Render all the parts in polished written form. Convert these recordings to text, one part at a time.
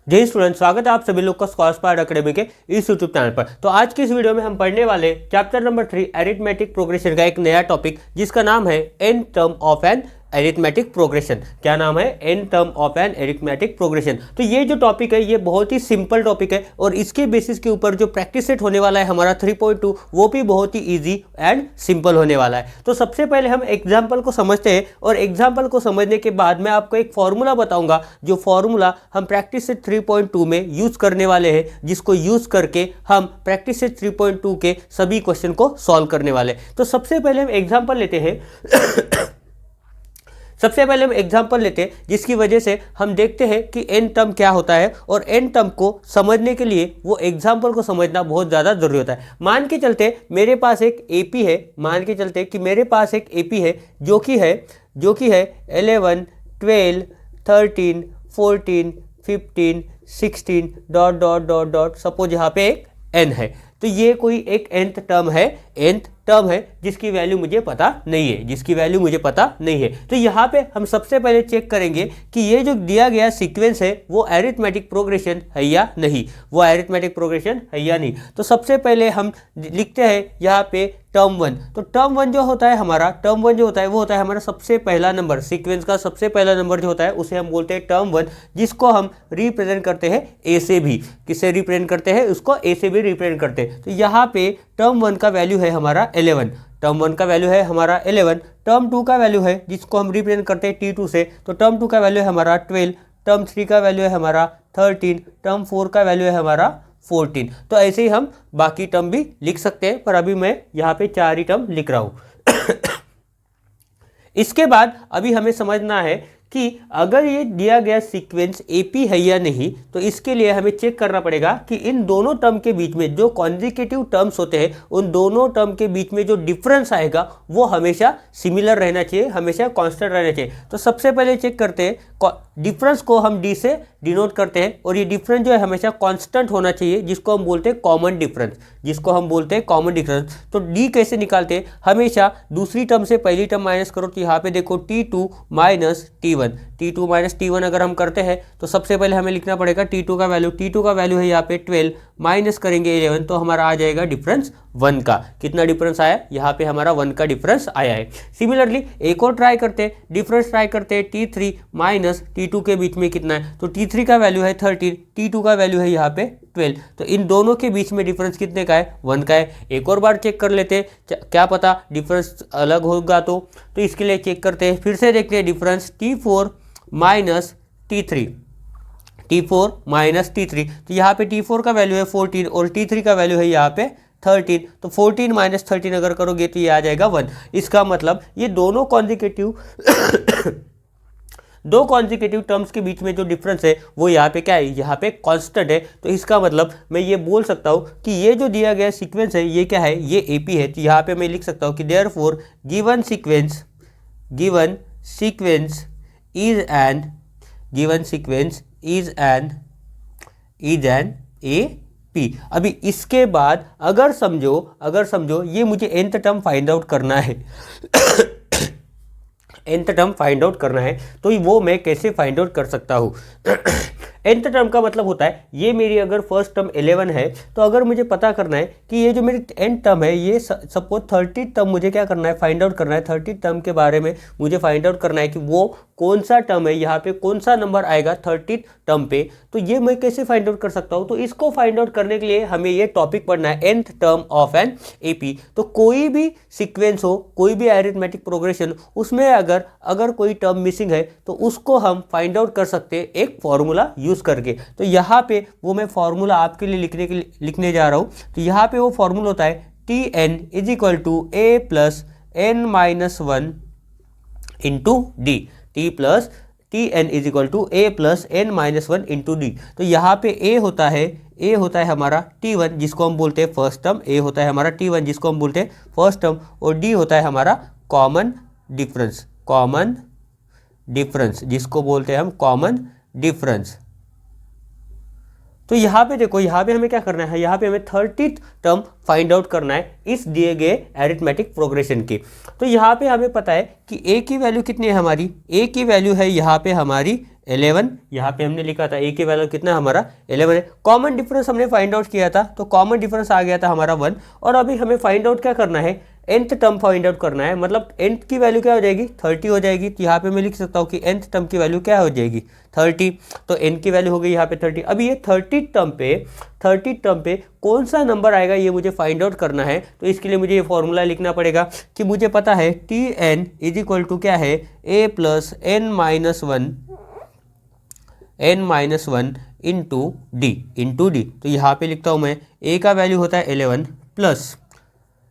जय स्टूडेंट, स्वागत है आप सभी लोग का स्कॉलर अकेडमी के इस यूट्यूब चैनल पर। तो आज की इस वीडियो में हम पढ़ने वाले चैप्टर नंबर 3 अरिथमेटिक प्रोग्रेशन का एक नया टॉपिक जिसका नाम है n term of an arithmetic progression. क्या नाम है? N term of an arithmetic progression. तो ये जो टॉपिक है ये बहुत ही सिंपल टॉपिक है और इसके बेसिस के ऊपर जो प्रैक्टिस सेट होने वाला है हमारा 3.2 वो भी बहुत ही इजी एंड सिंपल होने वाला है। तो सबसे पहले हम एग्जाम्पल को समझते हैं और एग्जाम्पल को समझने के बाद मैं आपको एक फॉर्मूला बताऊंगा, जो फॉर्मूला हम प्रैक्टिस सेट 3.2 में यूज करने वाले हैं, जिसको यूज करके हम प्रैक्टिस सेट 3.2 के सभी क्वेश्चन को सॉल्व करने वाले हैं। तो सबसे पहले हम एग्जाम्पल लेते हैं जिसकी वजह से हम देखते हैं कि एन टर्म क्या होता है और एन टर्म को समझने के लिए वो एग्जाम्पल को समझना बहुत ज़्यादा जरूरी होता है। मान के चलते मेरे पास एक एपी है, जो कि है 11, 12, 13, 14, 15, 16 ... सपोज यहाँ पे एक एन है। तो ये कोई एक nth टर्म है जिसकी वैल्यू मुझे पता नहीं है, तो यहाँ पे हम सबसे पहले चेक करेंगे कि ये जो दिया गया सीक्वेंस है वो अरिथमेटिक प्रोग्रेशन है या नहीं, तो सबसे पहले हम लिखते हैं यहाँ पे टर्म 1। तो टर्म 1 जो होता है वो होता है हमारा सबसे पहला नंबर, सीक्वेंस का सबसे पहला नंबर जो होता है उसे हम बोलते हैं टर्म 1, जिसको हम रिप्रेजेंट करते हैं ए से भी। किससे रिप्रेजेंट करते हैं? उसको ए से भी रिप्रेजेंट करते हैं। तो यहाँ पे टर्म 1 का वैल्यू है हमारा 11, टर्म 2 का वैल्यू है जिसको हम रिप्रेजेंट करते हैं T2 से। तो टर्म 2 का वैल्यू है हमारा 12, टर्म 3 का वैल्यू है हमारा 13, टर्म 4 का वैल्यू है हमारा 14। तो ऐसे ही हम बाकी टर्म भी लिख सकते हैं, पर अभी मैं यहाँ पे 4 ही टर्म लिख रहा हूँ। इसके बाद अभी हमें समझना है कि अगर ये दिया गया सीक्वेंस एपी है या नहीं, तो इसके लिए हमें चेक करना पड़ेगा कि इन दोनों टर्म के बीच में जो कॉन्जिक्यूटिव टर्म्स होते हैं उन दोनों टर्म के बीच में जो डिफरेंस आएगा वो हमेशा सिमिलर रहना चाहिए, हमेशा कांस्टेंट रहना चाहिए। तो सबसे पहले चेक करते हैं, डिफरेंस को हम डी से डिनोट करते हैं और ये डिफरेंस जो है हमेशा कांस्टेंट होना चाहिए, जिसको हम बोलते हैं कॉमन डिफरेंस। तो डी कैसे निकालते हैं? हमेशा दूसरी टर्म से पहली टर्म माइनस करो। तो यहाँ पे देखो T2 माइनस T1 अगर हम करते हैं तो सबसे पहले हमें लिखना पड़ेगा T2 का वैल्यू है यहाँ पे 12, माइनस करेंगे 11, तो हमारा आ जाएगा डिफरेंस 1 का। कितना डिफरेंस आया? यहाँ पे हमारा 1 का डिफरेंस आया है। सिमिलरली एक और डिफरेंस ट्राई करते हैं T3 माइनस T2 के बीच में कितना है? तो T3 का वैल्यू है 13, T2 का वैल्यू है यहाँ पे 12, तो इन दोनों के बीच में डिफरेंस कितने का है? 1 का है। एक और बार चेक कर लेते हैं, क्या पता डिफरेंस अलग होगा। तो इसके लिए चेक करते हैं, फिर से देखते हैं डिफरेंस T4 माइनस T3, तो यहाँ पे T4 का वैल्यू है 14 और T3 का वैल्यू है यहाँ पे 13, तो 14 माइनस 13 अगर करोगे तो ये आ जाएगा 1। इसका मतलब ये दोनों कॉन्जिक्यूटिव टर्म्स के बीच में जो डिफरेंस है वो यहाँ पे क्या है? यहाँ पे कांस्टेंट है। तो इसका मतलब मैं ये बोल सकता हूँ कि ये जो दिया गया सीक्वेंस है ये क्या है? ये एपी है। तो यहाँ पे मैं लिख सकता हूँ कि therefore given sequence is an AP. अभी इसके बाद अगर समझो ये मुझे nth टर्म फाइंड आउट करना है तो वो मैं कैसे फाइंड आउट कर सकता हूँ? nth टर्म का मतलब होता है ये मेरी अगर फर्स्ट टर्म 11 है, तो अगर मुझे पता करना है कि ये जो मेरी nth टर्म है ये सपोज 30 टर्म मुझे क्या करना है? फाइंड आउट करना है। 30 टर्म के बारे में मुझे फाइंड आउट करना है कि वो कौन सा टर्म है, यहाँ पे कौन सा नंबर आएगा 30 टर्म पे। तो ये मैं कैसे फाइंड आउट कर सकता हूँ? तो इसको फाइंड आउट करने के लिए हमें ये टॉपिक पढ़ना है, nth term of an AP. तो कोई भी सीक्वेंस हो, कोई भी अरिथमेटिक प्रोग्रेशन, उसमें अगर कोई टर्म मिसिंग है तो उसको हम फाइंड आउट कर सकते हैं एक फॉर्मूला यूज करके। तो यहाँ पे वो मैं फॉर्मूला आपके लिए लिखने जा रहा हूँ। तो यहाँ पे वो फॉर्मूला होता है Tn is equal to a plus n minus 1 into D. Tn is equal to a plus n minus 1 into D. तो यहाँ पे a होता है हमारा T1 जिसको हम बोलते हैं फर्स्ट टर्म, और d होता है हमारा कॉमन डिफरेंस जिसको बोलते हैं हम कॉमन डिफरेंस। तो यहाँ पे देखो, यहाँ पे हमें क्या करना है? यहाँ पे हमें 30th टर्म फाइंड आउट करना है इस दिए गए अरिथमेटिक प्रोग्रेशन की। तो यहाँ पे हमें पता है कि a की वैल्यू कितनी है हमारी? a की वैल्यू है यहाँ पे हमारी 11, यहाँ पे हमने लिखा था ए की वैल्यू कितना हमारा 11 है। कॉमन डिफरेंस हमने फाइंड आउट किया था, तो कॉमन डिफरेंस आ गया था हमारा 1। और अभी हमें फाइंड आउट क्या करना है, nth टर्म फाइंड आउट करना है, मतलब nth की वैल्यू क्या हो जाएगी 30 हो जाएगी। तो यहाँ पे मैं लिख सकता हूँ कि nth टर्म की वैल्यू क्या हो जाएगी 30, तो n की वैल्यू हो गई यहाँ पे 30। अभी ये 30 टर्म पे कौन सा नंबर आएगा ये मुझे फाइंड आउट करना है। तो इसके लिए मुझे ये फॉर्मूला लिखना पड़ेगा कि मुझे पता है Tn इज इक्वल टू क्या है a plus n minus one into D. तो यहाँ पे लिखता हूँ मैं a का वैल्यू होता है 11 प्लस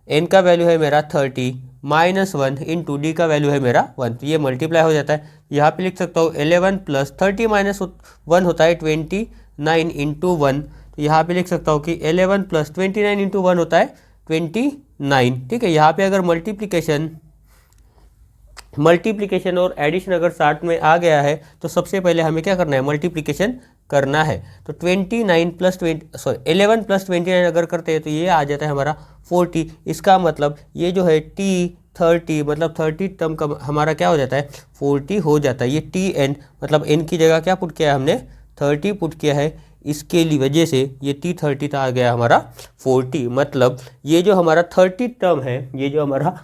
n का वैल्यू है मेरा 30 माइनस 1 इंटू डी का वैल्यू है मेरा 1। तो ये मल्टीप्लाई हो जाता है। यहाँ पे लिख सकता हूँ 11 प्लस 30 माइनस 1 होता है 29 इंटू 1। तो यहाँ पे लिख सकता हूँ कि 11 प्लस 29 इंटू 1 होता है 29। ठीक है, यहाँ पे अगर मल्टीप्लिकेशन और एडिशन अगर साथ में आ गया है तो सबसे पहले हमें क्या करना है, मल्टीप्लिकेशन करना है। तो 11 प्लस 29 अगर करते हैं तो ये आ जाता है हमारा 40। इसका मतलब ये जो है T30 मतलब 30 टर्म का हमारा क्या हो जाता है 40 हो जाता है। ये Tn मतलब n की जगह क्या पुट किया है हमने 30 पुट किया है, इसके लिए वजह से ये T30 आ गया हमारा 40। मतलब ये जो हमारा 30 टर्म है, ये जो हमारा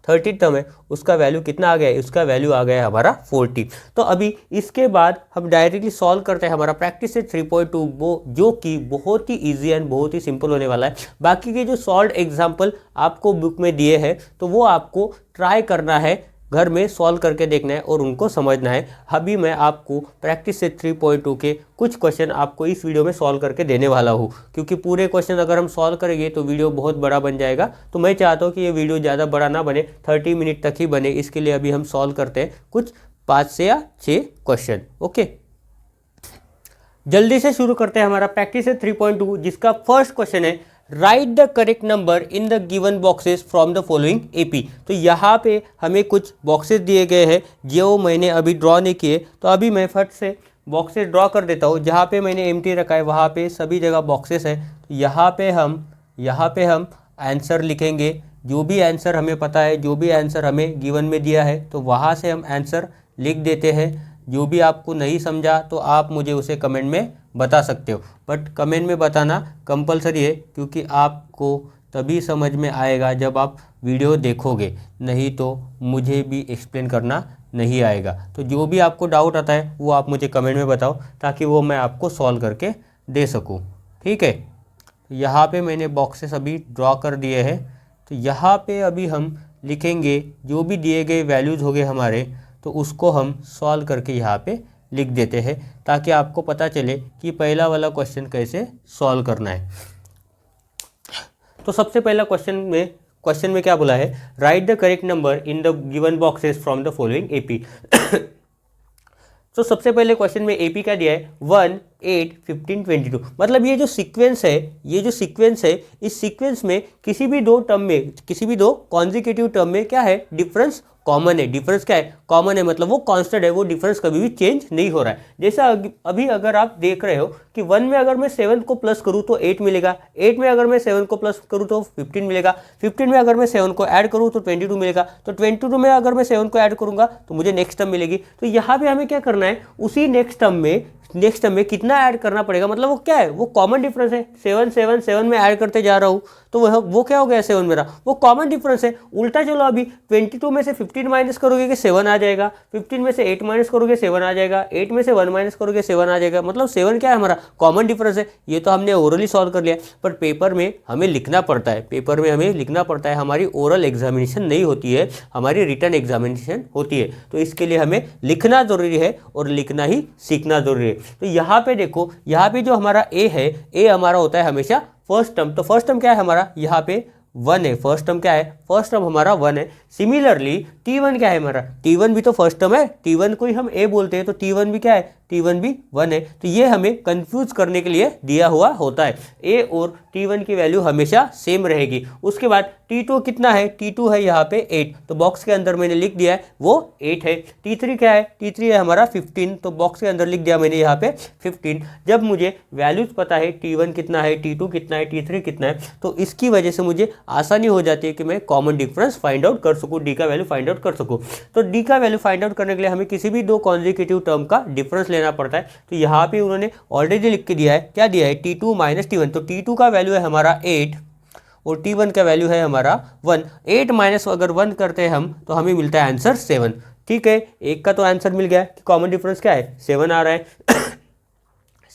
30 टर्म है उसका वैल्यू कितना आ गया है, उसका वैल्यू आ गया है हमारा 40। तो अभी इसके बाद हम डायरेक्टली सॉल्व करते हैं हमारा प्रैक्टिस सेट 3.2 जो कि बहुत ही इजी एंड बहुत ही सिंपल होने वाला है। बाकी के जो सॉल्व एग्जाम्पल आपको बुक में दिए हैं तो वो आपको ट्राई करना है, घर में सॉल्व करके देखना है और उनको समझना है। अभी मैं आपको प्रैक्टिस सेट 3.2 के कुछ क्वेश्चन आपको इस वीडियो में सॉल्व करके देने वाला हूँ, क्योंकि पूरे क्वेश्चन अगर हम सॉल्व करेंगे तो वीडियो बहुत बड़ा बन जाएगा। तो मैं चाहता हूँ कि ये वीडियो ज़्यादा बड़ा ना बने, 30 मिनट तक ही बने। इसके लिए अभी हम सॉल्व करते हैं कुछ 5 से या 6 क्वेश्चन। ओके, जल्दी से शुरू करते हैं हमारा प्रैक्टिस सेट 3.2 जिसका फर्स्ट क्वेश्चन है right the correct number in the given boxes from the following AP. तो यहाँ पे हमें कुछ बॉक्सेस दिए गए हैं जो मैंने अभी ड्रॉ नहीं किए, तो अभी मैं फट से बॉक्सेस ड्रॉ कर देता हूँ। जहाँ पे मैंने एम्प्टी रखा है वहाँ पे सभी जगह बॉक्सेस है। तो यहाँ पे हम आंसर लिखेंगे, जो भी आंसर हमें पता है, जो भी आंसर हमें गिवन में दिया है तो वहाँ से हम आंसर लिख देते हैं। जो भी आपको नहीं समझा तो आप मुझे उसे कमेंट में बता सकते हो, बट कमेंट में बताना कंपलसरी है क्योंकि आपको तभी समझ में आएगा जब आप वीडियो देखोगे, नहीं तो मुझे भी एक्सप्लेन करना नहीं आएगा। तो जो भी आपको डाउट आता है वो आप मुझे कमेंट में बताओ ताकि वो मैं आपको सॉल्व करके दे सकूं। ठीक है, यहाँ पे मैंने बॉक्सेस अभी ड्रॉ कर दिए हैं। तो यहाँ पे अभी हम लिखेंगे जो भी दिए गए वैल्यूज़ हो गए हमारे, तो उसको हम सॉल्व करके यहाँ पे लिख देते हैं ताकि आपको पता चले कि पहला वाला क्वेश्चन कैसे सॉल्व करना है। तो सबसे पहला क्वेश्चन में क्या बोला है, right the correct number in the given boxes from the following AP. तो सबसे पहले क्वेश्चन में एपी क्या दिया है 1, 8, 15, 22। मतलब ये जो सीक्वेंस है, इस सीक्वेंस में किसी भी दो कॉन्जिक्यूटिव टर्म में क्या है, डिफरेंस कॉमन है। डिफरेंस क्या है, कॉमन है, मतलब वो कांस्टेंट है, वो डिफरेंस कभी भी चेंज नहीं हो रहा है। जैसा अभी अगर आप देख रहे हो कि 1 में अगर मैं 7 को प्लस करूँ तो 8 मिलेगा, 8 में अगर मैं 7 को प्लस करूँ तो 15 मिलेगा, 15 में अगर मैं 7 को ऐड करूँ तो 22 मिलेगा, तो 22 में अगर मैं 7 को ऐड करूँगा तो मुझे नेक्स्ट टर्म मिलेगी। तो यहाँ पे हमें क्या करना है, उसी नेक्स्ट टर्म में कितना ऐड करना पड़ेगा, मतलब वो क्या है, वो कॉमन डिफरेंस है। 7 में ऐड करते जा रहा हूँ तो वो क्या हो गया 7 मेरा, वो कॉमन डिफरेंस है। उल्टा चलो, अभी 22 में से 15 माइनस करोगे कि 7 आ जाएगा, 15 में से 8 माइनस करोगे 7 आ जाएगा, 8 में से 1 माइनस करोगे 7 आ जाएगा। मतलब 7 क्या है हमारा, कॉमन डिफरेंस है। ये तो हमने ओरली सॉल्व कर लिया, पर पेपर में हमें लिखना पड़ता है। हमारी ओरल एग्जामिनेशन नहीं होती है, हमारी रिटन एग्जामिनेशन होती है। तो इसके लिए हमें लिखना जरूरी है और लिखना ही सीखना जरूरी है। तो यहाँ पे देखो, यहाँ पे जो हमारा ए है, ए हमारा होता है हमेशा फर्स्ट टर्म। तो फर्स्ट टर्म क्या है हमारा, यहाँ पे 1 है। फर्स्ट टर्म क्या है, फर्स्ट टर्म हमारा 1 है। सिमिलरली T1 क्या है हमारा, T1 भी तो फर्स्ट टर्म है। T1 को ही हम ए बोलते हैं, तो T1 भी क्या है, T1 भी 1 है। तो ये हमें कंफ्यूज करने के लिए दिया हुआ होता है। ए और T1 की वैल्यू हमेशा सेम रहेगी। उसके बाद T2 कितना है, T2 है यहाँ पे 8, तो बॉक्स के अंदर मैंने लिख दिया है वो 8 है। T3 क्या है, T3 है हमारा 15, तो बॉक्स के अंदर लिख दिया मैंने यहाँ पे 15। जब मुझे वैल्यूज पता है T1 कितना है, T2 कितना है, T3 कितना है, तो इसकी वजह से मुझे आसानी हो जाती है कि मैं कॉमन डिफरेंस फाइंड आउट कर सकूँ, डी का वैल्यू फाइंड आउट कर सकूँ। तो डी का वैल्यू फाइंड आउट करने के लिए हमें किसी भी दो कॉन्जिक्यूटिव टर्म का डिफरेंस लेना पड़ता है। तो यहाँ पे उन्होंने ऑलरेडी लिख के दिया है, क्या दिया है, T2 माइनस T1। तो T2 का वैल्यू है हमारा 8 और T1 का वैल्यू है हमारा 1। 8 माइनस अगर 1 करते हैं हम तो हमें मिलता है आंसर 7। ठीक है, एक का तो आंसर मिल गया कि कॉमन डिफरेंस क्या है, 7 आ रहा है।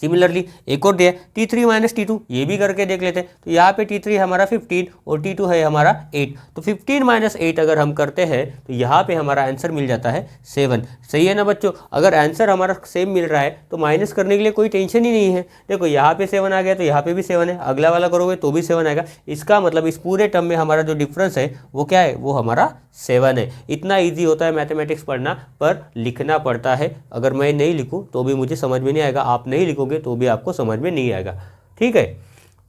सिमिलरली एक और दिया T3 माइनस T2, ये भी करके देख लेते हैं। तो यहाँ पे T3 हमारा 15 और T2 है हमारा 8। तो 15 माइनस 8 अगर हम करते हैं तो यहाँ पे हमारा आंसर मिल जाता है 7। सही है ना बच्चों। अगर आंसर हमारा सेम मिल रहा है तो माइनस करने के लिए कोई टेंशन ही नहीं है। देखो यहाँ पे 7 आ गया तो यहाँ पे भी 7 है, अगला वाला करोगे तो भी 7 आएगा। इसका मतलब इस पूरे टर्म में हमारा जो डिफरेंस है वो क्या है, वो हमारा 7 है। इतना ईजी होता है मैथमेटिक्स पढ़ना, पर लिखना पड़ता है। अगर मैं नहीं लिखूँ तो भी मुझे समझ में नहीं आएगा, आप नहीं लिखोगे तो भी आपको समझ में नहीं आएगा। ठीक है,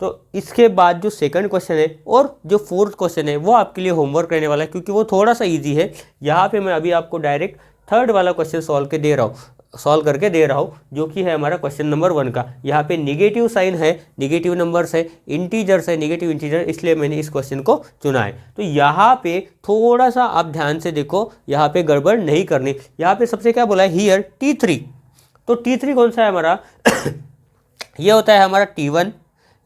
तो इसके बाद जो सेकंड क्वेश्चन है और जो फोर्थ क्वेश्चन है वो आपके लिए होमवर्क रहने वाला है, क्योंकि वो थोड़ा सा इजी है। यहाँ पे मैं अभी आपको डायरेक्ट थर्ड वाला क्वेश्चन सॉल्व करके दे रहा हूँ, जो कि है हमारा क्वेश्चन नंबर 1 का। यहाँ पे निगेटिव साइन है, निगेटिव नंबर्स है, इंटीजर्स है, निगेटिव इंटीजर, इसलिए मैंने इस क्वेश्चन को चुना है। तो यहाँ पे थोड़ा सा आप ध्यान से देखो, यहाँ पे गड़बड़ नहीं करनी। यहाँ पे सबसे क्या बोला है, हियर T3। तो T3 कौन सा है हमारा ये होता है हमारा T1,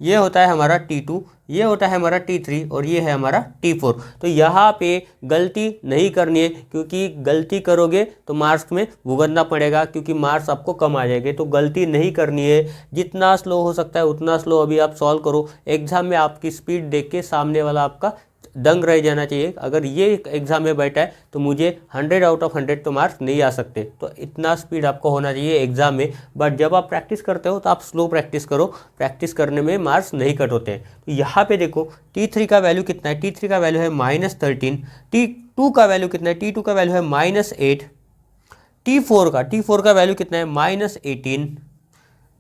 ये होता है हमारा T2, ये होता है हमारा T3 और ये है हमारा T4। तो यहाँ पे गलती नहीं करनी है, क्योंकि गलती करोगे तो मार्क्स में भुगतना पड़ेगा, क्योंकि मार्क्स आपको कम आ जाएंगे। तो गलती नहीं करनी है, जितना स्लो हो सकता है उतना स्लो अभी आप सॉल्व करो। एग्जाम में आपकी स्पीड देख के सामने वाला आपका दंग रह जाना चाहिए। अगर ये एग्जाम में बैठा है तो मुझे 100 आउट ऑफ 100 तो मार्क्स नहीं आ सकते। तो इतना स्पीड आपको होना चाहिए एग्जाम में। बट जब आप प्रैक्टिस करते हो तो आप स्लो प्रैक्टिस करो, प्रैक्टिस करने में मार्क्स नहीं कट होते हैं। तो यहाँ पे देखो T3 का वैल्यू कितना है, T3 का वैल्यू है -13। T2 का वैल्यू कितना है, T2 का वैल्यू है -8। T4 का वैल्यू कितना है,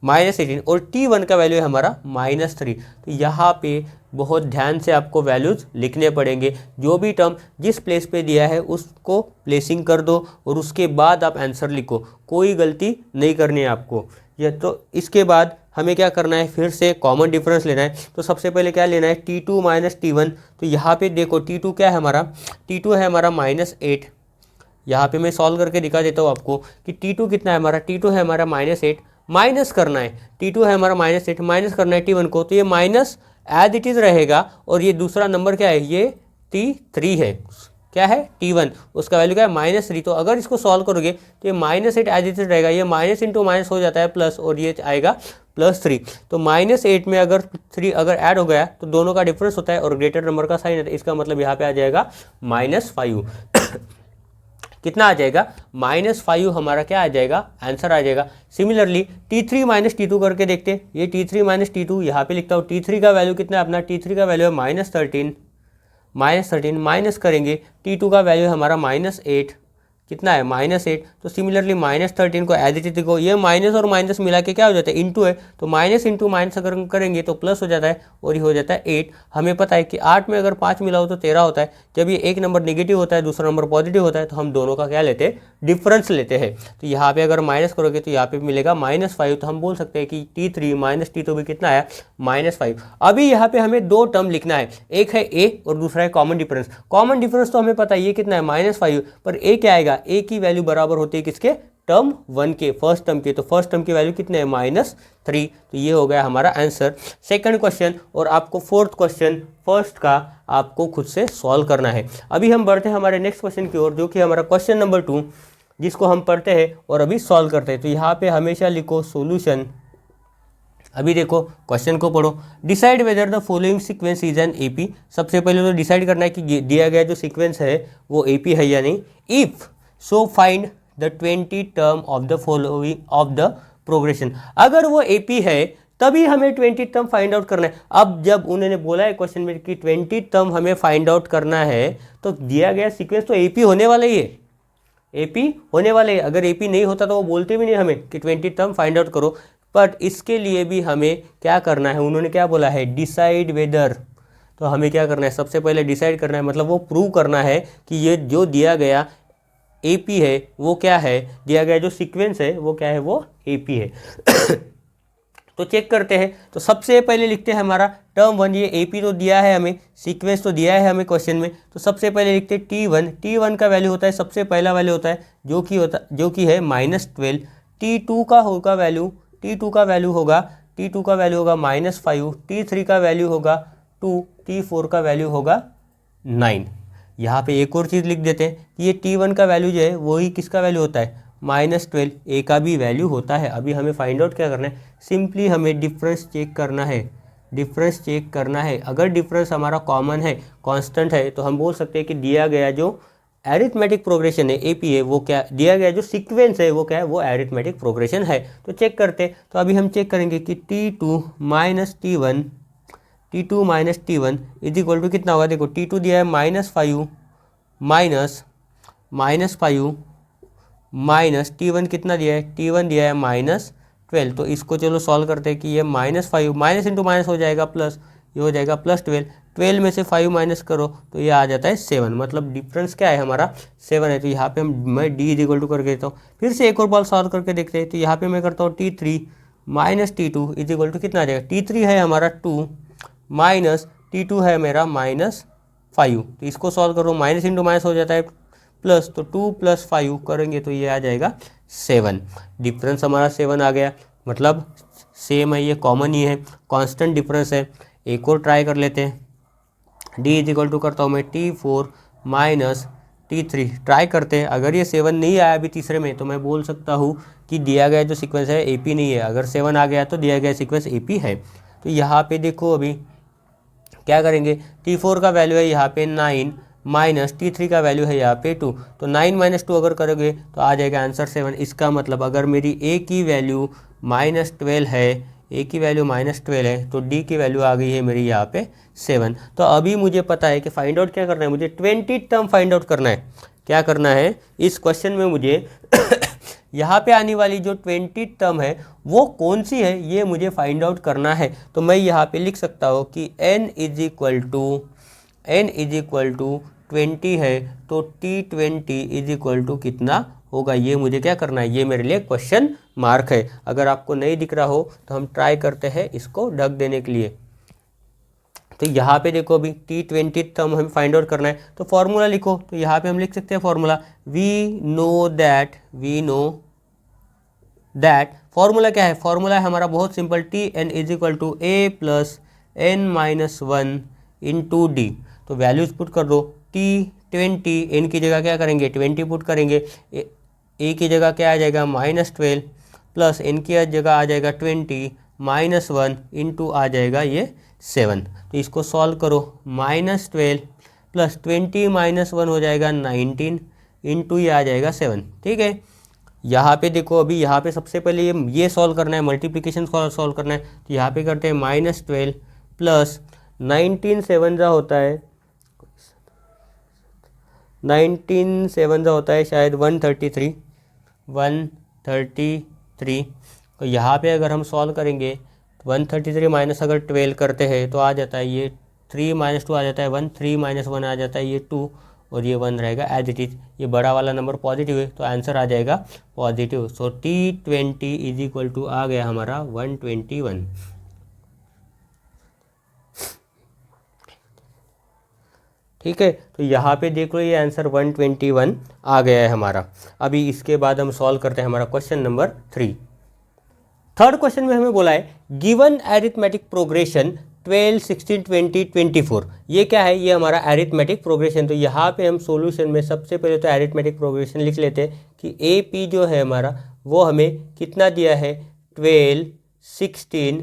-18 और T1 का वैल्यू है हमारा -3। तो यहाँ पे बहुत ध्यान से आपको वैल्यूज़ लिखने पड़ेंगे। जो भी टर्म जिस प्लेस पे दिया है उसको प्लेसिंग कर दो और उसके बाद आप आंसर लिखो, कोई गलती नहीं करनी है आपको। या तो इसके बाद हमें क्या करना है, फिर से कॉमन डिफरेंस लेना है। तो सबसे पहले क्या लेना है, T2 माइनस T1। तो यहाँ पे देखो T2 क्या है हमारा, T2 है हमारा -8। यहाँ पे मैं सॉल्व करके दिखा देता हूँ आपको कि T2 कितना है हमारा, T2 है हमारा -8, माइनस करना है। T2 है हमारा -8, माइनस करना है T1 को, तो ये माइनस एज इट इज़ रहेगा। और ये दूसरा नंबर क्या है, ये T3 है, क्या है T1, उसका वैल्यू क्या है -3। तो अगर इसको सॉल्व करोगे तो ये -8 एज इट इज रहेगा, ये माइनस इंटू माइनस हो जाता है प्लस, और ये आएगा +3। तो -8 में अगर 3 अगर ऐड हो गया तो दोनों का डिफरेंस होता है और ग्रेटर नंबर का साइन है, इसका मतलब यहाँ पे आ जाएगा -5। कितना आ जाएगा, -5 हमारा क्या आ जाएगा, आंसर आ जाएगा। सिमिलरली T3 माइनस T2 करके देखते हैं। ये T3 माइनस T2 यहाँ पे लिखता हूँ। T3 का वैल्यू कितना है अपना, T3 का वैल्यू है -13 माइनस करेंगे T2 का वैल्यू है हमारा -8, कितना है -8। तो सिमिलरली -13 को एज इट इज देखो, ये माइनस और माइनस मिला के क्या हो जाता है, इंटू है। तो माइनस इंटू माइनस अगर करेंगे तो प्लस हो जाता है और ये हो जाता है 8। हमें पता है कि 8 में अगर 5 मिला हो तो 13 होता है। जब ये एक नंबर नेगेटिव होता है दूसरा नंबर पॉजिटिव होता है तो हम दोनों का क्या लेते हैं, डिफरेंस लेते हैं। तो यहाँ पे अगर माइनस करोगे तो यहाँ पे मिलेगा -5। तो हम बोल सकते हैं कि T3 माइनस T2 भी कितना आया, -5। अभी यहाँ पे हमें दो टर्म लिखना है, एक है A और दूसरा है कॉमन डिफरेंस। कॉमन डिफरेंस तो हमें पता है ये कितना है, -5, पर A क्या आएगा, A की वैल्यू बराबर होती है किसके, टर्म 1 के, फर्स्ट टर्म के। तो फर्स्ट टर्म की वैल्यू कितने है, -3। तो ये हो गया हमारा आंसर सेकंड क्वेश्चन। और आपको फोर्थ क्वेश्चन फर्स्ट का आपको खुद से सॉल्व करना है। अभी हम बढ़ते हैं हमारे नेक्स्ट क्वेश्चन की ओर, जो कि हमारा क्वेश्चन नंबर 2, जिसको हम पढ़ते हैं और अभी सॉल्व करते हैं। तो यहाँ पे हमेशा लिखो सॉल्यूशन। अभी देखो क्वेश्चन को पढ़ो। Decide whether the following sequence is an AP. सबसे पहले तो डिसाइड करना है कि दिया गया जो सीक्वेंस है वो एपी है या नहीं। If so find the 20 term of the following of the progression. अगर वो एपी है तभी हमें 20 टर्म फाइंड आउट करना है। अब जब उन्होंने बोला है क्वेश्चन में कि 20 टर्म हमें फाइंड आउट करना है, तो दिया गया सीक्वेंस तो एपी होने वाला ही है, एपी होने वाले। अगर एपी नहीं होता तो वो बोलते भी नहीं हमें कि 20 टर्म फाइंड आउट करो। बट इसके लिए भी हमें क्या करना है, उन्होंने क्या बोला है, डिसाइड वेदर। तो हमें क्या करना है, सबसे पहले डिसाइड करना है, मतलब वो प्रूव करना है कि ये जो दिया गया एपी है वो क्या है, दिया गया जो सीक्वेंस है वो क्या है, वो एपी है। तो चेक करते हैं। तो सबसे पहले लिखते हैं हमारा टर्म 1, ये AP तो दिया है हमें, सीक्वेंस तो दिया है हमें क्वेश्चन में। तो सबसे पहले लिखते हैं T1 का वैल्यू होता है, सबसे पहला वैल्यू होता है जो कि है -12। T2 का होगा वैल्यू, T2 का वैल्यू होगा -5, T3 का वैल्यू होगा 2, T4 का वैल्यू होगा 9। यहाँ पे एक और चीज़ लिख देते हैं कि ये T1 का वैल्यू जो है वही किसका वैल्यू होता है, -12, ए का भी वैल्यू होता है। अभी हमें फाइंड आउट क्या करना है, सिंपली हमें डिफरेंस चेक करना है। अगर डिफरेंस हमारा कॉमन है, कांस्टेंट है, तो हम बोल सकते हैं कि दिया गया जो एरिथमेटिक प्रोग्रेशन है AP है वो क्या, दिया गया जो सीक्वेंस है वो क्या है, वो एरिथमेटिक प्रोग्रेशन है। तो चेक करते हैं। तो अभी हम चेक करेंगे कि T2 minus T1 is equal to कितना होगा। देखो T2 दिया है -5 माइनस T1 कितना दिया है, T1 दिया है -12। तो इसको चलो सॉल्व करते हैं कि ये -5 माइनस इंटू माइनस हो जाएगा प्लस, ये हो जाएगा +12। 12 में से 5 माइनस करो तो ये आ जाता है 7, मतलब डिफरेंस क्या है हमारा 7 है। तो यहाँ पे मैं D इज इक्वल टू करके देता हूँ। फिर से एक और बार सॉल्व करके देखते हैं। तो यहाँ पे मैं करता हूँ T3 minus T2 is equal to कितना आ जाएगा, T3 है हमारा 2 माइनस T2 है मेरा -5। तो इसको सॉल्व करो, माइनस इंटू माइनस हो जाता है प्लस, तो 2 + 5 करेंगे तो ये आ जाएगा 7। डिफरेंस हमारा 7 आ गया, मतलब सेम है, ये कॉमन ही है, कांस्टेंट डिफरेंस है। एक और ट्राई कर लेते हैं। D इज इक्वल टू करता हूँ मैं T4 माइनस T3, ट्राई करते हैं। अगर ये 7 नहीं आया अभी तीसरे में तो मैं बोल सकता हूँ कि दिया गया जो सीक्वेंस है AP नहीं है। अगर 7 आ गया तो दिया गया सीक्वेंस AP है। तो यहाँ पे देखो अभी क्या करेंगे, T4 का वैल्यू है यहाँ पे 9 माइनस T3 का वैल्यू है यहाँ पे 2। तो 9 - 2 अगर करोगे तो आ जाएगा आंसर 7। इसका मतलब अगर मेरी A की वैल्यू -12 है, तो D की वैल्यू आ गई है मेरी यहाँ पे 7। तो अभी मुझे पता है कि फाइंड आउट क्या करना है, मुझे 20 टर्म फाइंड आउट करना है। क्या करना है इस क्वेश्चन में मुझे यहाँ पे आने वाली जो 20 टर्म है वो कौन सी है, ये मुझे फाइंड आउट करना है। तो मैं यहाँ पे लिख सकता हूँ कि n इज इक्वल टू 20 है, तो T20 इज इक्वल टू कितना होगा, ये मुझे क्या करना है, ये मेरे लिए क्वेश्चन मार्क है। अगर आपको नहीं दिख रहा हो तो हम ट्राई करते हैं इसको ढक देने के लिए। तो यहाँ पे देखो अभी T20 टर्म हमें फाइंड आउट करना है। तो फॉर्मूला लिखो। तो यहाँ पे हम लिख सकते हैं formula, we know that formula क्या है, फॉर्मूला है हमारा बहुत simple, Tn is equal to A + n-1 into D। तो वैल्यूज पुट कर दो। T20 n की जगह क्या करेंगे 20 पुट करेंगे, A की जगह क्या आ जाएगा -12 प्लस n की जगह आ जाएगा 20 -1 इंटू आ जाएगा ये 7। तो इसको सॉल्व करो, -12 प्लस 20 -1 हो जाएगा 19 इंटू ये आ जाएगा 7। ठीक है, यहाँ पे देखो अभी यहाँ पे सबसे पहले ये सॉल्व करना है, मल्टीप्लिकेशन सॉल्व करना है। तो यहाँ पे करते हैं -12 प्लस 19 7 जा होता है, 19 7 जा होता है शायद 133। तो यहाँ पे अगर हम सॉल्व करेंगे 133 माइनस अगर 12 करते हैं तो आ जाता है ये 3 - 2 आ जाता है 1, 3 - 1 आ जाता है ये 2, और ये 1 रहेगा एज इट इज। ये बड़ा वाला नंबर पॉजिटिव है तो आंसर आ जाएगा positive. So T20 is equal to आ गया हमारा 121। ठीक है, तो यहाँ पे देख लो ये आंसर 121 आ गया है हमारा। अभी इसके बाद हम सॉल्व करते हैं हमारा क्वेश्चन नंबर 3। थर्ड क्वेश्चन में हमें बोला है गिवन एरिथमेटिक प्रोग्रेशन 12, 16, 20, 24। ये क्या है, ये हमारा एरिथमेटिक प्रोग्रेशन। तो यहाँ पे हम सॉल्यूशन में सबसे पहले तो एरिथमेटिक प्रोग्रेशन लिख लेते हैं कि AP जो है हमारा वो हमें कितना दिया है 12, 16,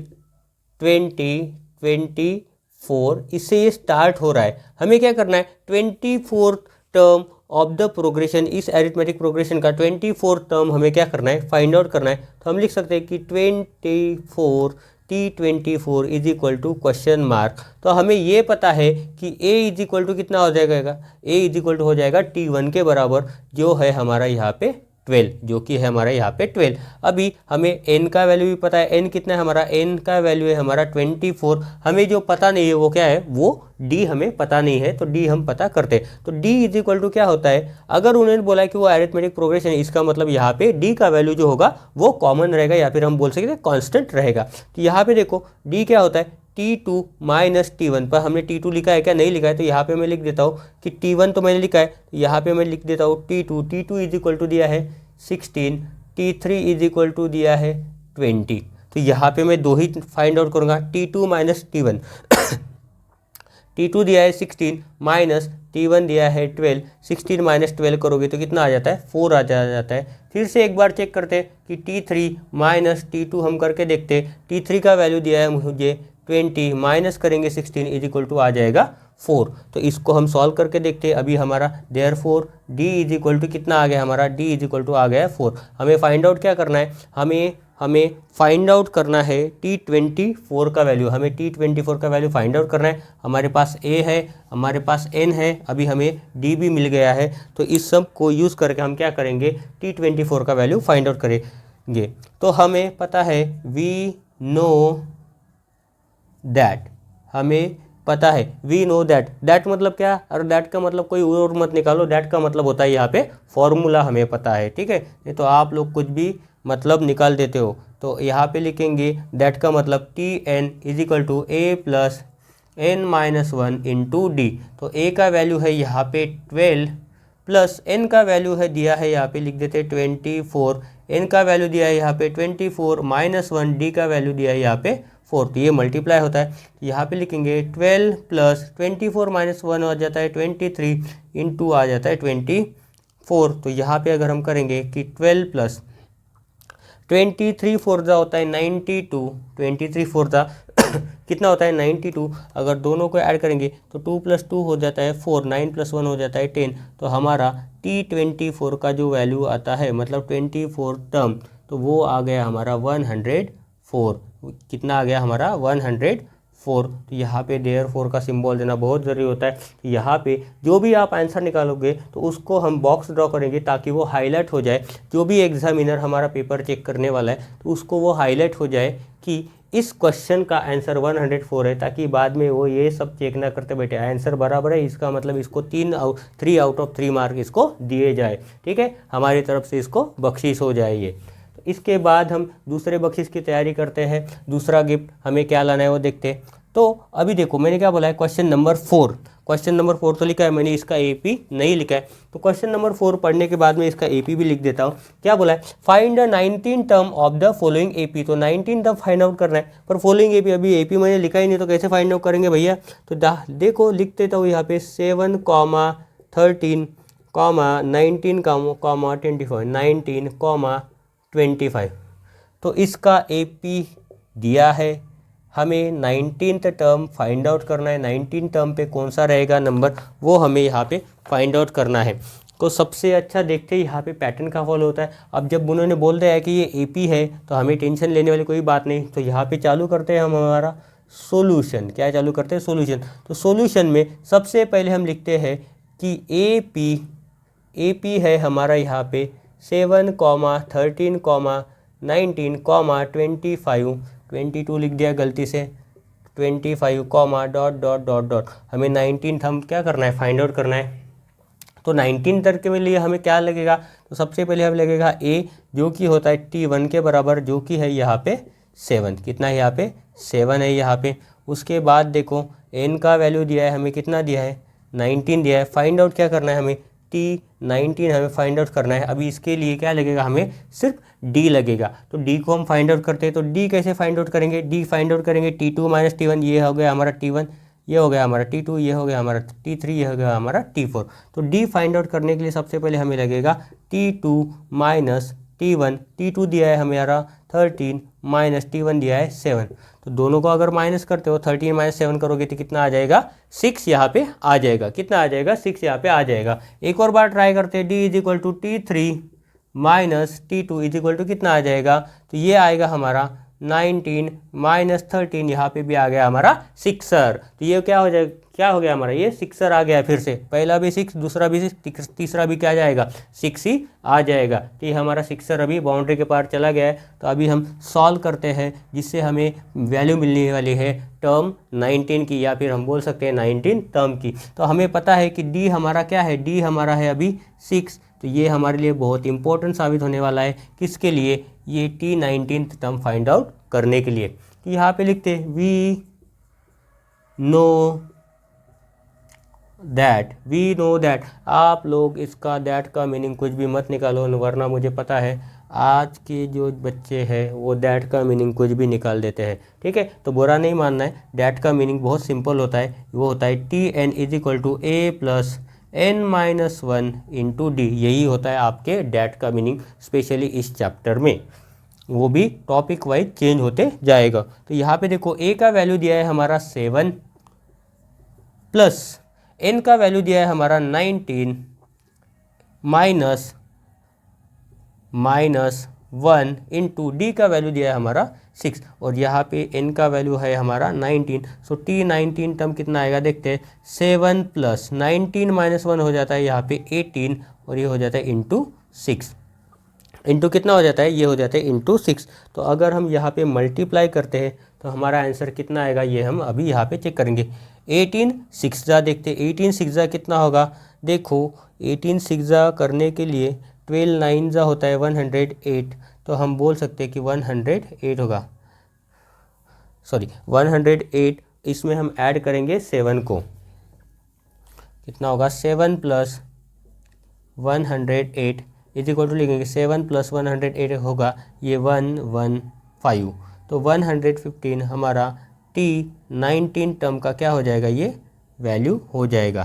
20, 24। इससे ये स्टार्ट हो रहा है। हमें क्या करना है 24 टर्म ऑफ द प्रोग्रेशन, इस एरिथमेटिक प्रोग्रेशन का 24 टर्म हमें क्या करना है फाइंड आउट करना है। तो हम लिख सकते हैं कि 24 T24 is equal to question mark. तो हमें ये पता है कि A इज इक्वल टू कितना हो जाएगा, A इज इक्वल टू हो जाएगा T1 के बराबर, जो है हमारा यहाँ पे 12 जो कि है हमारा यहाँ पे 12। अभी हमें n का वैल्यू भी पता है, n कितना है हमारा, n का वैल्यू है हमारा 24। हमें जो पता नहीं है वो क्या है, वो d हमें पता नहीं है, तो d हम पता करते हैं। तो d इज इक्वल टू क्या होता है, अगर उन्होंने बोला कि वो अरिथमेटिक प्रोग्रेशन है, इसका मतलब यहाँ पे d का वैल्यू जो होगा वो कॉमन रहेगा, या फिर हम बोल सकते हैं कॉन्स्टेंट रहेगा। तो यहाँ पे देखो d क्या होता है, T2 माइनस T1, पर हमने T2 लिखा है क्या, नहीं लिखा है, तो यहाँ पे मैं लिख देता हूँ कि T1 तो मैंने लिखा है, तो यहाँ पे मैं लिख देता हूँ T2 इज इक्वल टू दिया है 16, T3 इज इक्वल टू दिया है 20। तो यहाँ पे मैं दो ही फाइंड आउट करूँगा, T2 माइनस T1 T2 दिया है 16 माइनस T1 दिया है 12, 16 माइनस 12 करोगे तो कितना आ जाता है, 4 आ जाता है। फिर से एक बार चेक करते हैं कि T3 माइनस T2 हम करके देखते हैं, T3 का वैल्यू दिया है मुझे 20, माइनस करेंगे 16 इज इक्वल टू आ जाएगा 4। तो इसको हम सॉल्व करके देखते हैं। अभी हमारा therefore D is equal to कितना आ गया हमारा, D इज इक्वल टू आ गया 4। हमें फाइंड आउट क्या करना है, हमें फाइंड आउट करना है T24 का वैल्यू, हमें T24 का वैल्यू फाइंड आउट करना है। हमारे पास A है, हमारे पास N है, अभी हमें D भी मिल गया है, तो इस सब को यूज़ करके हम क्या करेंगे, T24 का वैल्यू फाइंड आउट करेंगे। तो हमें पता है वी नो दैट, हमें पता है वी नो दैट मतलब क्या, और दैट का मतलब कोई और मत निकालो, दैट का मतलब होता है यहाँ पे फॉर्मूला हमें पता है, ठीक है। नहीं तो आप लोग कुछ भी मतलब निकाल देते हो। तो यहाँ पे लिखेंगे दैट का मतलब Tn is equal to A plus n minus 1 into D. तो a का वैल्यू है यहाँ पे 12 प्लस n का वैल्यू है दिया है यहाँ पे लिख देते 24, n का वैल्यू दिया है यहाँ पे 24 माइनस 1, d का वैल्यू दिया है यहाँ पे 4, तो ये मल्टीप्लाई होता है। यहाँ पे लिखेंगे 12 प्लस 24 माइनस 1 आ जाता है 23 इंटू आ जाता है 24। तो यहाँ पे अगर हम करेंगे कि 12 प्लस 23 फोर्जा होता है 92, 23 फोर्जा कितना होता है 92। अगर दोनों को ऐड करेंगे तो 2 प्लस 2 हो जाता है 4, 9 प्लस 1 हो जाता है 10। तो हमारा T24 का जो वैल्यू आता है, मतलब 24 टर्म, तो वो आ गया हमारा 104। कितना आ गया हमारा 104। तो यहाँ पे देयरफॉर का सिंबल देना बहुत ज़रूरी होता है। यहाँ पे जो भी आप आंसर निकालोगे तो उसको हम बॉक्स ड्रॉ करेंगे ताकि वो हाईलाइट हो जाए। जो भी एग्जामिनर हमारा पेपर चेक करने वाला है तो उसको वो हाईलाइट हो जाए कि इस क्वेश्चन का आंसर 104 है, ताकि बाद में वो ये सब चेक ना करते बैठे, आंसर बराबर है इसका मतलब इसको 3 आउट ऑफ 3 मार्क इसको दिए जाए, ठीक है, हमारी तरफ से इसको बख्शीश हो जाए ये। तो इसके बाद हम दूसरे बख्शीश की तैयारी करते हैं, दूसरा गिफ्ट हमें क्या लाना है वो देखते हैं। तो अभी देखो मैंने क्या बोला है, क्वेश्चन नंबर 4, क्वेश्चन नंबर 4 तो लिखा है मैंने, इसका AP नहीं लिखा है। तो क्वेश्चन नंबर 4 पढ़ने के बाद में इसका AP भी लिख देता हूँ। क्या बोला है, find the 19 term of the following AP। तो 19 टर्म फाइंड आउट करना है, पर फॉलोइंग AP अभी AP मैंने लिखा ही नहीं, तो कैसे फाइंड आउट करेंगे भैया। तो देखो लिख देता हूँ यहाँ पे 7, 13, 19, 25, 19, 25। तो इसका AP दिया है, हमें 19th टर्म फाइंड आउट करना है। 19 टर्म पे कौन सा रहेगा नंबर, वो हमें यहाँ पे फाइंड आउट करना है। तो सबसे अच्छा देखते हैं यहाँ पे पैटर्न का फॉलो होता है। अब जब उन्होंने बोल दिया है कि ये AP है तो हमें टेंशन लेने वाली कोई बात नहीं। तो यहाँ पे चालू करते हैं हम हमारा सॉल्यूशन। क्या चालू करते हैं, सॉल्यूशन। तो सॉल्यूशन में सबसे पहले हम लिखते हैं कि AP है हमारा यहाँ पे 7, 13, 19, 25, 22 लिख दिया गलती से, 25, डॉट। हमें 19 हम क्या करना है, फाइंड आउट करना है। तो 19 तक के लिए हमें क्या लगेगा, तो सबसे पहले हमें लगेगा A जो कि होता है T1 के बराबर, जो कि है यहाँ पे 7। कितना है यहाँ पे 7 है यहाँ पे। उसके बाद देखो N का वैल्यू दिया है हमें, कितना दिया है 19 दिया है। फाइंड आउट क्या करना है हमें, T19 हमें फाइंड आउट करना है। अभी इसके लिए क्या लगेगा, हमें सिर्फ D लगेगा। तो D को हम फाइंड आउट करते हैं। तो D कैसे फाइंड आउट करेंगे, D फाइंड आउट करेंगे T2 माइनस T1, ये हो गया हमारा T1, ये हो गया हमारा T2, ये हो गया हमारा T3, ये हो गया हमारा T4। तो D फाइंड आउट करने के लिए सबसे पहले हमें लगेगा T2 माइनस T1। T2 दिया है हमारा 13 माइनस T1 दिया है 7। तो दोनों को अगर माइनस करते हो, 13 माइनस 7 करोगे तो कितना आ जाएगा, 6 यहाँ पे आ जाएगा। कितना आ जाएगा, 6 यहाँ पे आ जाएगा। एक और बार ट्राई करते हैं, D is equal to T3 minus T2 is equal to कितना आ जाएगा, तो ये आएगा हमारा 19 माइनस 13, यहाँ पे भी आ गया हमारा 6 सर। तो ये क्या क्या हो गया हमारा, ये 6 आ गया फिर से, पहला भी 6, दूसरा भी 6, तीसरा भी क्या जाएगा 6 ही आ जाएगा। तो ये हमारा 6 अभी बाउंड्री के पार चला गया है। तो अभी हम सॉल्व करते हैं, जिससे हमें वैल्यू मिलने वाली है टर्म 19 की, या फिर हम बोल सकते हैं 19 टर्म की। तो हमें पता है कि डी हमारा क्या है, डी हमारा है अभी 6। तो ये हमारे लिए बहुत इंपॉर्टेंट साबित होने वाला है, किसके लिए, ये T19 टर्म फाइंड आउट करने के लिए। तो यहाँ पे लिखते हैं वी नो दैट। आप लोग इसका दैट का मीनिंग कुछ भी मत निकालो, वरना मुझे पता है आज के जो बच्चे हैं वो दैट का मीनिंग कुछ भी निकाल देते हैं। ठीक है, तो बुरा नहीं मानना है, दैट का मीनिंग बहुत सिंपल होता है, वो होता है Tn = a + n-1 × d। यही होता है आपके दैट का मीनिंग, स्पेशली इस चैप्टर में, वो भी टॉपिक वाइज चेंज होते जाएगा। तो यहाँ पे देखो a का वैल्यू दिया है हमारा 7 प्लस n का वैल्यू दिया है हमारा 19 माइनस 1 × d का वैल्यू दिया है हमारा 6, और यहाँ पे n का वैल्यू है हमारा 19। सो T19 टर्म कितना आएगा देखते हैं, 7 प्लस 19 माइनस 1 हो जाता है यहाँ पे 18, और ये हो जाता है इंटू 6। इंटू कितना हो जाता है, ये हो जाता है इंटू 6। तो अगर हम यहाँ पे मल्टीप्लाई करते हैं तो हमारा आंसर कितना आएगा, ये हम अभी यहाँ पे चेक करेंगे। 18 6 देखते, 18 6 कितना होगा, देखो 18 6 करने के लिए 12 9 होता है 108। तो हम बोल सकते हैं कि 108 होगा, सॉरी 108। इसमें हम ऐड करेंगे 7 को, कितना होगा 7 प्लस 108 = लिखेंगे 7 + 108 होगा ये 115। तो 115 हमारा T19 टर्म का क्या हो जाएगा, ये वैल्यू हो जाएगा।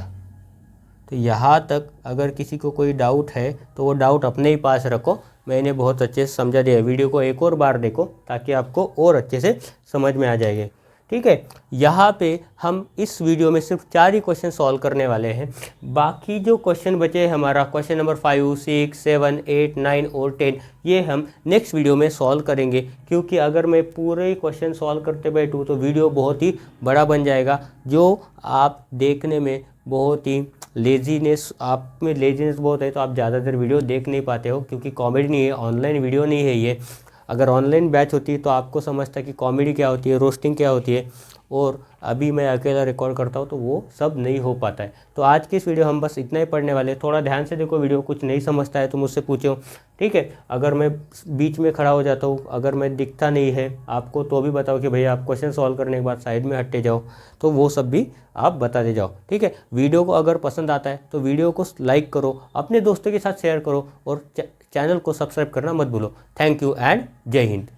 तो यहाँ तक अगर किसी को कोई डाउट है तो वो डाउट अपने ही पास रखो, मैंने बहुत अच्छे से समझा दिया। वीडियो को एक और बार देखो ताकि आपको और अच्छे से समझ में आ जाएगा। ठीक है, यहाँ पे हम इस वीडियो में सिर्फ 4 ही क्वेश्चन सॉल्व करने वाले हैं। बाकी जो क्वेश्चन बचे हमारा क्वेश्चन नंबर 5 6 7 8 9 और 10, ये हम नेक्स्ट वीडियो में सॉल्व करेंगे, क्योंकि अगर मैं पूरे क्वेश्चन सॉल्व करते बैठूँ तो वीडियो बहुत ही बड़ा बन जाएगा, जो आप देखने में बहुत ही लेजीनेस, आप में लेजीनेस बहुत है, तो आप ज़्यादा देर वीडियो देख नहीं पाते हो, क्योंकि कॉमेडी नहीं है, ऑनलाइन वीडियो नहीं है ये। अगर ऑनलाइन बैच होती तो आपको समझता कि कॉमेडी क्या होती है, रोस्टिंग क्या होती है, और अभी मैं अकेला रिकॉर्ड करता हूँ तो वो सब नहीं हो पाता है। तो आज की इस वीडियो हम बस इतना ही पढ़ने वाले हैं। थोड़ा ध्यान से देखो वीडियो, कुछ नहीं समझता है तो मुझसे पूछो, ठीक है। अगर मैं बीच में खड़ा हो जाता हूँ, अगर मैं दिखता नहीं है आपको, तो भी बताओ कि भैया आप क्वेश्चन सॉल्व करने के बाद साइड में हटते जाओ, तो वो सब भी आप बताते जाओ, ठीक है। वीडियो को अगर पसंद आता है तो वीडियो को लाइक करो, अपने दोस्तों के साथ शेयर करो, और चैनल को सब्सक्राइब करना मत भूलो। थैंक यू एंड जय हिंद।